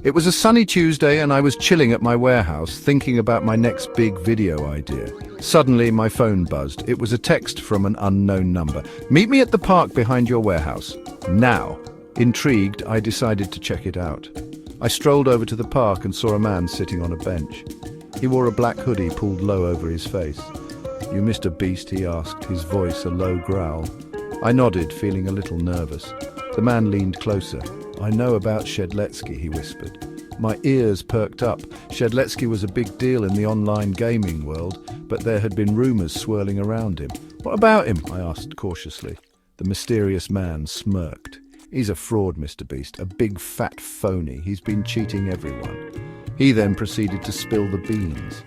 It was a sunny Tuesday and I was chilling at my warehouse thinking about my next big video idea. Suddenly my phone buzzed. It was a text from an unknown number. "Meet me at the park behind your warehouse. Now." Intrigued, I decided to check it out. I strolled over to the park and saw a man sitting on a bench. He wore a black hoodie pulled low over his face. "You Mr. Beast?" he asked, his voice a low growl. I nodded, feeling a little nervous. The man leaned closer. "I know about Shedletsky," he whispered. My ears perked up. Shedletsky was a big deal in the online gaming world, but there had been rumors swirling around him. "What about him?" I asked cautiously. The mysterious man smirked. "He's a fraud, Mr. Beast, a big fat phony. He's been cheating everyone." He then proceeded to spill the beans.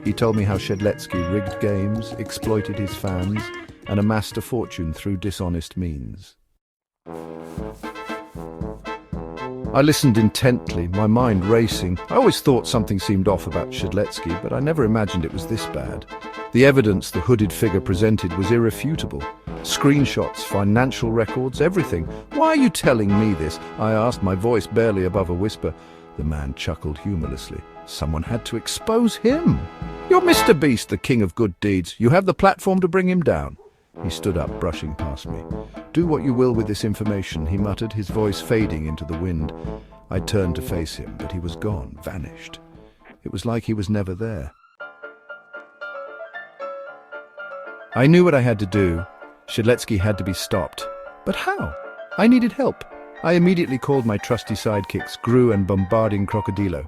He told me how Shedletsky rigged games, exploited his fans, and amassed a fortune through dishonest means. I listened intently, my mind racing. I always thought something seemed off about Shedletsky, but I never imagined it was this bad. The evidence the hooded figure presented was irrefutable. Screenshots, financial records, everything. "Why are you telling me this?" I asked, my voice barely above a whisper. The man chuckled humorlessly. "Someone had to expose him. You're Mr. Beast, the king of good deeds. You have the platform to bring him down." He stood up, brushing past me. "Do what you will with this information," he muttered, his voice fading into the wind. I turned to face him, but he was gone, vanished. It was like he was never there. I knew what I had to do. Shedletsky had to be stopped. But how? I needed help. I immediately called my trusty sidekicks, Gru and Bombarding Crocodilo.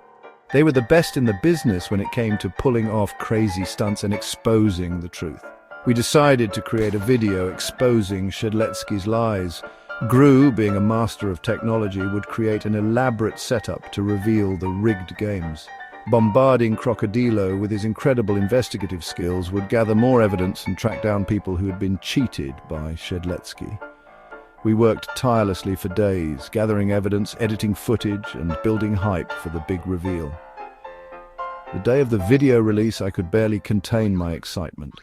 They were the best in the business when it came to pulling off crazy stunts and exposing the truth. We decided to create a video exposing Shedletsky's lies. Gru, being a master of technology, would create an elaborate setup to reveal the rigged games. Bombarding Crocodilo, with his incredible investigative skills, would gather more evidence and track down people who had been cheated by Shedletsky. We worked tirelessly for days, gathering evidence, editing footage, and building hype for the big reveal. The day of the video release, I could barely contain my excitement.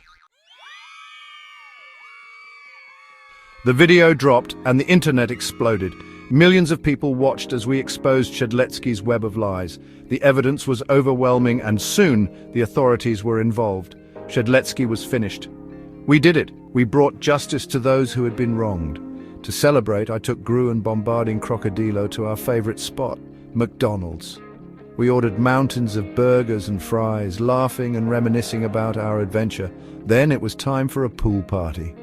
The video dropped and the internet exploded. Millions of people watched as we exposed Shedletsky's web of lies. The evidence was overwhelming and soon the authorities were involved. Shedletsky was finished. We did it. We brought justice to those who had been wronged. To celebrate, I took Gru and Bombarding Crocodilo to our favorite spot, McDonald's. We ordered mountains of burgers and fries, laughing and reminiscing about our adventure. Then it was time for a pool party.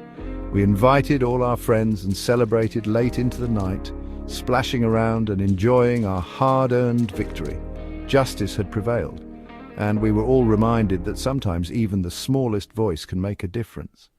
We invited all our friends and celebrated late into the night, splashing around and enjoying our hard-earned victory. Justice had prevailed, and we were all reminded that sometimes even the smallest voice can make a difference.